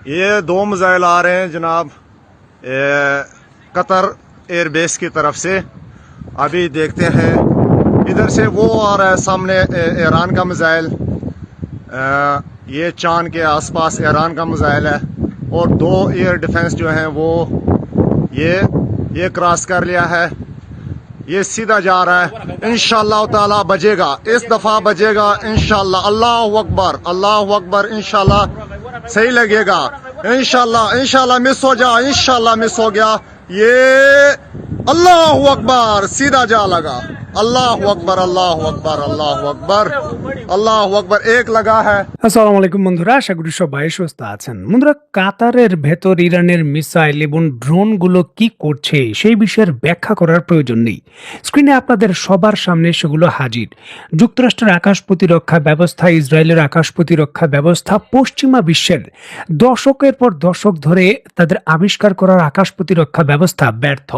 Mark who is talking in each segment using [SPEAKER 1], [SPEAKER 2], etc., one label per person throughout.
[SPEAKER 1] ये 2 मिसाइल आ रहे हैं जनाब कतर एयरबेस की तरफ से। अभी देखते हैं, इधर से वो आ रहा है सामने ईरान का मिसाइल, ये चांद के आसपास ईरान का मिसाइल है, और 2 एयर डिफेंस जो हैं वो ये क्रॉस कर लिया है, ये सीधा जा रहा है। इंशाअल्लाह ताला बजेगा, इस दफा बजेगा इंशाअल्लाह। अल्लाह अकबर, इंशाअल्लाह सही लगेगा, इंशाअल्लाह मिस हो जा, इंशाअल्लाह मिस हो गया। ये अल्लाह अकबर, सीधा जा लगा। अल्लाह अकबर, अल्लाह अकबर, अल्लाह अकबर, अल्लाह अकबर। एक लगा है।
[SPEAKER 2] আসসালামু আলাইকুম বন্ধুরা, আশা করি সবাই সুস্থ আছেন। বন্ধুরা, কাতারের ভেতর ইরানের মিসাইল এবং ড্রোনগুলো কি করছে সেই বিষয়ের ব্যাখ্যা করার প্রয়োজন নেই। স্ক্রিনে আপনাদের সবার সামনে সেগুলো হাজির। যুক্তরাষ্ট্রের আকাশ প্রতিরক্ষা ব্যবস্থা, ইসরায়েলের আকাশ প্রতিরক্ষা ব্যবস্থা পশ্চিমা বিশ্বের দশকের পর দশক ধরে তাদের আবিষ্কার করার আকাশ প্রতিরক্ষা ব্যবস্থা ব্যর্থ,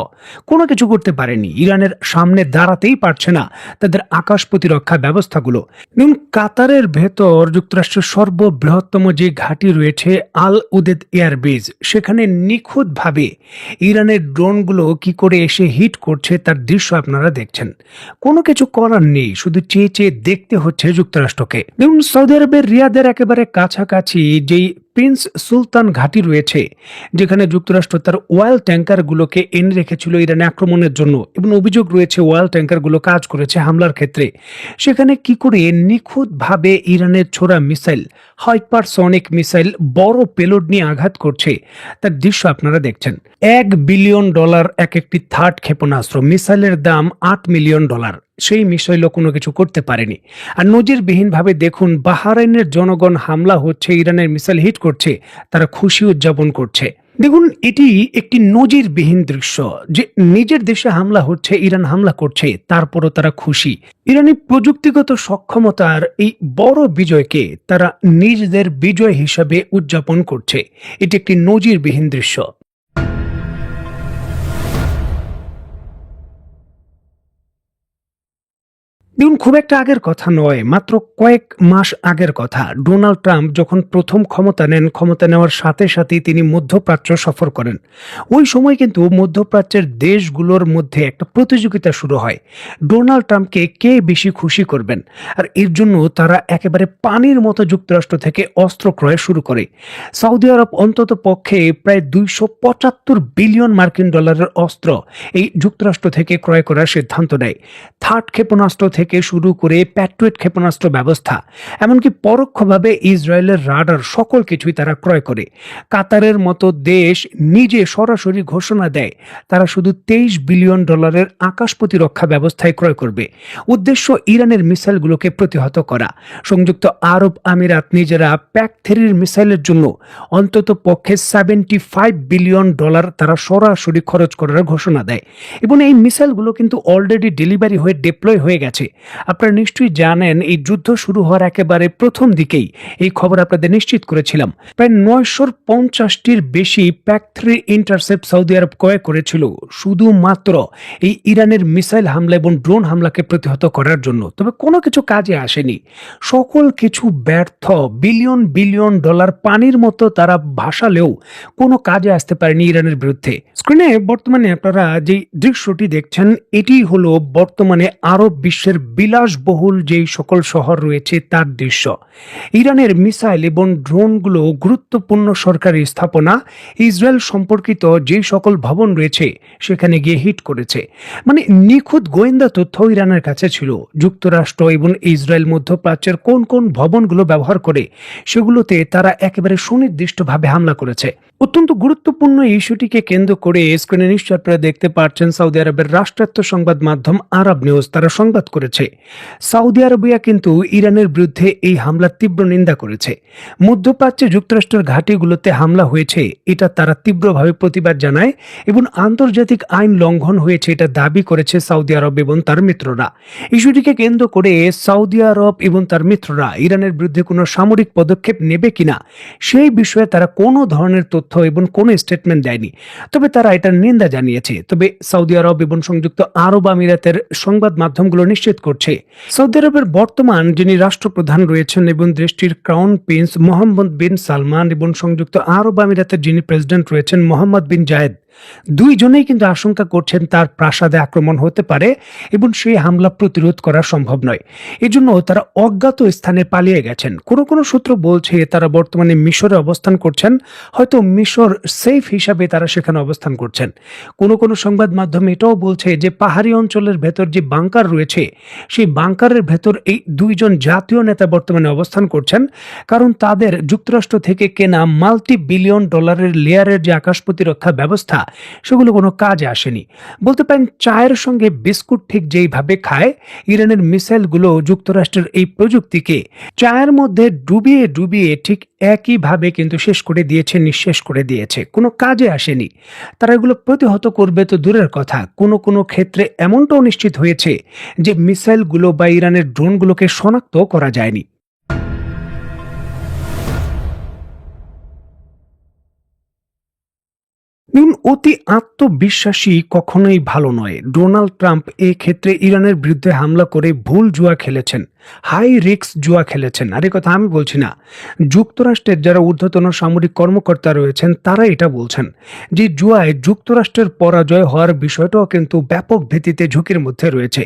[SPEAKER 2] কোনো কিছু করতে পারেনি। ইরানের সামনে দাঁড়াতেই পারছে না তাদের আকাশ প্রতিরক্ষা ব্যবস্থাগুলো। কাতারের ভেতর যুক্তরাষ্ট্রের সর্ববৃহত্তম যে ঘাঁটি রয়েছে আল উদেদ এয়ারবেজ, সেখানে নিখুঁতভাবে ইরানের ড্রোনগুলো কি করে এসে হিট করছে তার দৃশ্য আপনারা দেখছেন। কোনো কিছু করার নেই, শুধু চেয়ে চেয়ে দেখতে হচ্ছে যুক্তরাষ্ট্রকে। দেখুন, সৌদি আরবের রিয়াদের একেবারে কাছাকাছি যেই প্রিন্স সুলতান ঘাঁটি রয়েছে, যেখানে যুক্তরাষ্ট্র তার অয়েল ট্যাঙ্কারগুলোকে এনে রেখেছিল ইরানে আক্রমণের জন্য, এবং অভিযোগ রয়েছে অয়েল ট্যাঙ্কারগুলো কাজ করেছে হামলার ক্ষেত্রে। সেখানে কি করে নিখুঁতভাবে ইরানের ছোড়া মিসাইল, হাইপারসনিক মিসাইল বড় পেলোড নিয়ে আঘাত করছে তার দৃশ্য আপনারা দেখছেন। $1 বিলিয়ন এক একটি থার্ড ক্ষেপণাস্ত্র, মিসাইলের দাম $8 মিলিয়ন। সেই মিসাইলও কোনো কিছু করতে পারেনি। আর নজিরবিহীনভাবে দেখুন, বাহরাইনের জনগণ হামলা হচ্ছে, ইরানের মিসাইল হিট করছে, তারা খুশি উদযাপন করছে। দেখুন, এটি একটি নজিরবিহীন দৃশ্য যে নিজের দেশে হামলা হচ্ছে, ইরান হামলা করছে, তারপরও তারা খুশি। ইরানি প্রযুক্তিগত সক্ষমতার এই বড় বিজয়কে তারা নিজেদের বিজয় হিসাবে উদযাপন করছে। এটি একটি নজিরবিহীন দৃশ্য। দেখুন, খুব একটা আগের কথা নয়, মাত্র কয়েক মাস আগের কথা। ডোনাল্ড ট্রাম্প যখন প্রথম ক্ষমতা নেন, ক্ষমতা নেওয়ার সাথে সাথেই তিনি মধ্যপ্রাচ্য সফর করেন। ওই সময় কিন্তু মধ্যপ্রাচ্যের দেশগুলোর মধ্যে একটা প্রতিযোগিতা শুরু হয়, ডোনাল্ড ট্রাম্পকে কে বেশি খুশি করবেন। আর এর জন্য তারা একেবারে পানির মতো যুক্তরাষ্ট্র থেকে অস্ত্র ক্রয় শুরু করে। সৌদি আরব অন্তত পক্ষে প্রায় $275 বিলিয়ন অস্ত্র এই যুক্তরাষ্ট্র থেকে ক্রয় করার সিদ্ধান্ত নেয়। থার্ড ক্ষেপণাস্ত্র থেকে শুরু করে প্যাট্রিয়ট ক্ষেপণাস্ত্র ব্যবস্থা, এমনকি পরোক্ষভাবে ইসরায়েলের রাডার, সকল কিছুই তারা ক্রয় করে। কাতারের মতো দেশ নিজে সরাসরি ঘোষণা দেয় তারা শুধু $23 বিলিয়ন আকাশ প্রতিরক্ষা ব্যবস্থায় ক্রয় করবে। উদ্দেশ্য ইরানের মিসাইলগুলোকে প্রতিহত করা। সংযুক্ত আরব আমিরাত নিজেরা PAC-3 মিসাইলের জন্য অন্তত পক্ষে $75 বিলিয়ন তারা সরাসরি খরচ করার ঘোষণা দেয়, এবং এই মিসাইলগুলো কিন্তু অলরেডি ডেলিভারি হয়ে ডিপ্লয় হয়ে গেছে। আপনারা নিশ্চয়ই জানেন, এই যুদ্ধ শুরু হওয়ার একেবারে প্রথম দিকেই এই খবর আপনাদের নিশ্চিত করেছিলাম। প্রায় 950টির বেশি PAC-3 ইন্টারসেপ্ট সৌদি আরব ক্রয় করেছিল শুধুমাত্র এই ইরানের মিসাইল হামলা এবং ড্রোন হামলাকে প্রতিহত করার জন্য। তবে কোনো কিছু কাজে আসেনি, সকল কিছু ব্যর্থ। বিলিয়ন বিলিয়ন ডলার পানির মতো তারা ভাসালেও কোনো কাজে আসতে পারেনি ইরানের বিরুদ্ধে। স্ক্রিনে বর্তমানে আপনারা যে দৃশ্যটি দেখছেন, এটি হলো বর্তমানে আরব বিশ্বের বিলাসবহুল যেই সকল শহর রয়েছে তার দৃশ্য। ইরানের মিসাইল এবং ড্রোনগুলো গুরুত্বপূর্ণ সরকারি স্থাপনা, ইসরায়েল সম্পর্কিত যে সকল ভবন রয়েছে সেখানে গিয়ে হিট করেছে। মানে নিখুঁত গোয়েন্দা তথ্য ইরানের কাছে ছিল। যুক্তরাষ্ট্র এবং ইসরায়েল মধ্যপ্রাচ্যের কোন কোন ভবনগুলো ব্যবহার করে সেগুলোতে তারা একেবারে সুনির্দিষ্টভাবে হামলা করেছে। অত্যন্ত গুরুত্বপূর্ণ ইস্যুটিকে কেন্দ্র করে স্ক্রিনে নিশ্চয় আপনারা দেখতে পাচ্ছেন, সৌদি আরবের রাষ্ট্রায়ত্ত সংবাদ মাধ্যম আরব নিউজ তারা সংবাদ করেছে সৌদি আরবিয়া কিন্তু ইরানের বিরুদ্ধে এই হামলার তীব্র নিন্দা করেছে। মধ্যপ্রাচ্যে যুক্তরাষ্ট্রের ঘাঁটিগুলোতে হামলা হয়েছে, এটা তারা তীব্রভাবে প্রতিবাদ জানায় এবং আন্তর্জাতিক আইন লঙ্ঘন হয়েছে এটা দাবি করেছে সৌদি আরব এবং তার মিত্ররা। ইস্যুটিকে কেন্দ্র করে সৌদি আরব এবং তার মিত্ররা ইরানের বিরুদ্ধে কোনো সামরিক পদক্ষেপ নেবে কিনা সেই বিষয়ে তারা কোনো ধরনের তথ্য তথ্য এবং কোনো স্টেটমেন্ট দেয়নি, তবে তারা এটার নিন্দা জানিয়েছে। তবে সৌদি আরব এবং সংযুক্ত আরব আমিরাতের সংবাদ মাধ্যমগুলো নিশ্চিত করছে, সৌদি আরবের বর্তমান যিনি রাষ্ট্রপ্রধান রয়েছেন এবং দেশটির ক্রাউন প্রিন্স মোহাম্মদ বিন সালমান এবং সংযুক্ত আরব আমিরাতের যিনি প্রেসিডেন্ট রয়েছেন মোহাম্মদ বিন জায়েদ, দুইজনেই কিন্তু আশঙ্কা করছেন তার প্রাসাদে আক্রমণ হতে পারে এবং সেই হামলা প্রতিরোধ করা সম্ভব নয়। এজন্য তারা অজ্ঞাত স্থানে পালিয়ে গেছেন। কোনো কোনো সূত্র বলছে তারা বর্তমানে মিশরে অবস্থান করছেন, হয়তো মিশর সেফ হিসাবে তারা সেখানে অবস্থান করছেন। কোনো কোনো সংবাদ মাধ্যম এটাও বলছে যে পাহাড়ি অঞ্চলের ভেতর যে বাংকার রয়েছে, সেই বাংকারের ভেতর এই দুইজন জাতীয় নেতা বর্তমানে অবস্থান করছেন, কারণ তাদের যুক্তরাষ্ট্র থেকে কেনা মাল্টি বিলিয়ন ডলারের লেয়ারের যে আকাশ প্রতিরক্ষা ব্যবস্থা, সেগুলো কোনো কাজে আসেনি। বলতে পারেন চায়ের সঙ্গে বিস্কুট ঠিক যেইভাবে খায়, ইরানের মিসাইলগুলো যুক্তরাষ্ট্রের এই প্রযুক্তিকে চায়ের মধ্যে ডুবিয়ে ডুবিয়ে ঠিক একইভাবে কিন্তু শেষ করে দিয়েছে, নিঃশেষ করে দিয়েছে, কোনো কাজে আসেনি। তারা এগুলো প্রতিহত করবে তো দূরের কথা, কোনো কোনো ক্ষেত্রে এমনটাও নিশ্চিত হয়েছে যে মিসাইলগুলো বা ইরানের ড্রোনগুলোকে শনাক্ত করা যায়নি। অতি আত্মবিশ্বাসী কখনোই ভালো নয়। ডোনাল্ড ট্রাম্প এই ক্ষেত্রে ইরানের বিরুদ্ধে হামলা করে ভুল জুয়া খেলেছেন, হাই রিস্ক জুয়া খেলেছেন। আর এই কথা আমি বলছি না, যুক্তরাষ্ট্রের যারা ঊর্ধ্বতন সামরিক কর্মকর্তা রয়েছেন তারা এটা বলছেন যে জুয়ায় যুক্তরাষ্ট্রের পরাজয় হওয়ার বিষয়টাও কিন্তু ব্যাপক ভিত্তিতে ঝুঁকির মধ্যে রয়েছে।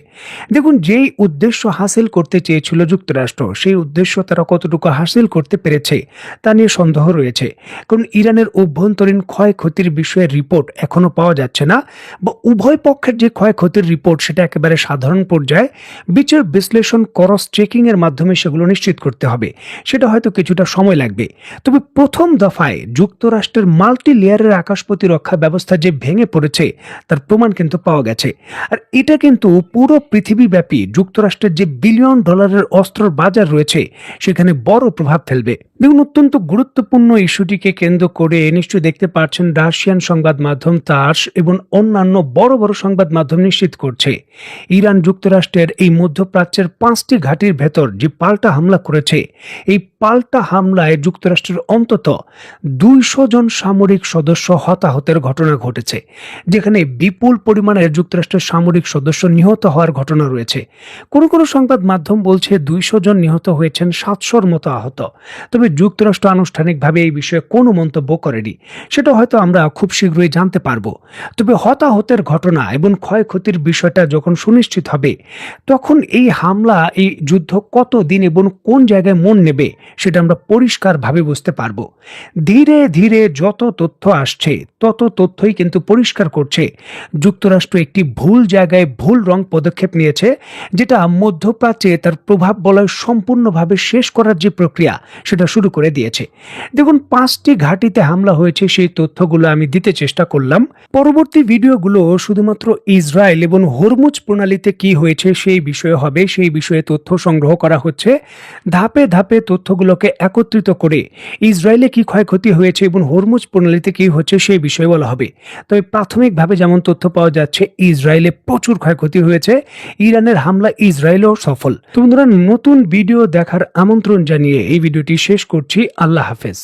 [SPEAKER 2] দেখুন, যেই উদ্দেশ্য হাসিল করতে চেয়েছিল যুক্তরাষ্ট্র, সেই উদ্দেশ্য তারা কতটুকু হাসিল করতে পেরেছে তা নিয়ে সন্দেহ রয়েছে। কারণ ইরানের অভ্যন্তরীণ ক্ষয়ক্ষতির বিষয়ে রিপোর্ট এখনো পাওয়া যাচ্ছে না, বা উভয় পক্ষের যে ক্ষয়ক্ষতির রিপোর্ট সেটা একেবারে সাধারণ পর্যায়ে বিচার বিশ্লেষণ ক্রস চেকিং এর মাধ্যমে সেগুলো নিশ্চিত করতে হবে। সেটা হয়তো কিছুটা সময় লাগবে। তবে প্রথম দফায় যুক্তরাষ্ট্রের মাল্টি লেয়ারের আকাশ প্রতিরক্ষা ব্যবস্থা যে ভেঙে পড়েছে তার প্রমাণ কিন্তু পাওয়া গেছে। আর এটা কিন্তু পুরো পৃথিবীব্যাপী যুক্তরাষ্ট্রের যে বিলিয়ন ডলারের অস্ত্রের বাজার রয়েছে সেখানে বড় প্রভাব ফেলবে। দেখুন, অত্যন্ত গুরুত্বপূর্ণ ইস্যুটিকে কেন্দ্র করে নিশ্চয়ই দেখতে পাচ্ছেন রাশিয়ান সংবাদ মাধ্যম তাস এবং অন্যান্য বড় বড় সংবাদ মাধ্যম নিশ্চিত করছে ইরান যুক্তরাষ্ট্রের এই মধ্যপ্রাচ্যের 5টি ঘাঁটির ভেতর যে পাল্টা হামলা করেছে, এই পাল্টা হামলায় যুক্তরাষ্ট্রের অন্তত 200 জন সামরিক সদস্য হতাহতের ঘটনা ঘটেছে, যেখানে বিপুল পরিমাণের যুক্তরাষ্ট্রের সামরিক সদস্য নিহত হওয়ার ঘটনা রয়েছে। কোনো কোনো সংবাদ মাধ্যম বলছে 200 জন নিহত হয়েছেন, 700-র মতো আহত। তবে যুক্তরাষ্ট্র আনুষ্ঠানিকভাবে এই বিষয়ে কোনো মন্তব্য করেনি, সেটা হয়তো আমরা খুব শীঘ্রই জানতে পারবো। তবে হতাহতের ঘটনা এবং ক্ষয়ক্ষতির বিষয়টা যখন সুনিশ্চিত হবে, তখন এই হামলা, এই যুদ্ধ কত দিন এবং কোন জায়গায় মন নেবে সেটা আমরা পরিষ্কারভাবে বুঝতে পারবো। ধীরে ধীরে যত তথ্য আসছে তত তথ্যই কিন্তু পরিষ্কার করছে যুক্তরাষ্ট্র একটি ভুল জায়গায় ভুল রং পদক্ষেপ নিয়েছে, যেটা মধ্যপ্রাচ্যে তার প্রভাব বলয় সম্পূর্ণভাবে শেষ করার যে প্রক্রিয়া সেটা শুরু করে দিয়েছে। দেখুন, 5টি ঘাঁটিতে হামলা হয়েছে, সেই তথ্যগুলো আমি দিতে চেষ্টা করলাম। পরবর্তী ভিডিওগুলো শুধুমাত্র ইসরায়েল এবং হরমুজ প্রণালীতে কি হয়েছে সেই বিষয়ে হবে, সেই বিষয়ে তথ্য সংগ্রহ করা হচ্ছে। ধাপে ধাপে তথ্যগুলোকে একত্রিত করে ইসরায়েলে কি ক্ষয়ক্ষতি হয়েছে এবং হরমুজ প্রণালীতে কি হচ্ছে সেই বিষয়ে বলা হবে। তবে প্রাথমিকভাবে যেমন তথ্য পাওয়া যাচ্ছে, ইসরায়েলে প্রচুর ক্ষয়ক্ষতি হয়েছে, ইরানের হামলা ইসরায়েলেও সফল। তো বন্ধুরা, নতুন ভিডিও দেখার আমন্ত্রণ জানিয়ে এই ভিডিওটি শেষ করছি। আল্লাহ হাফেজ।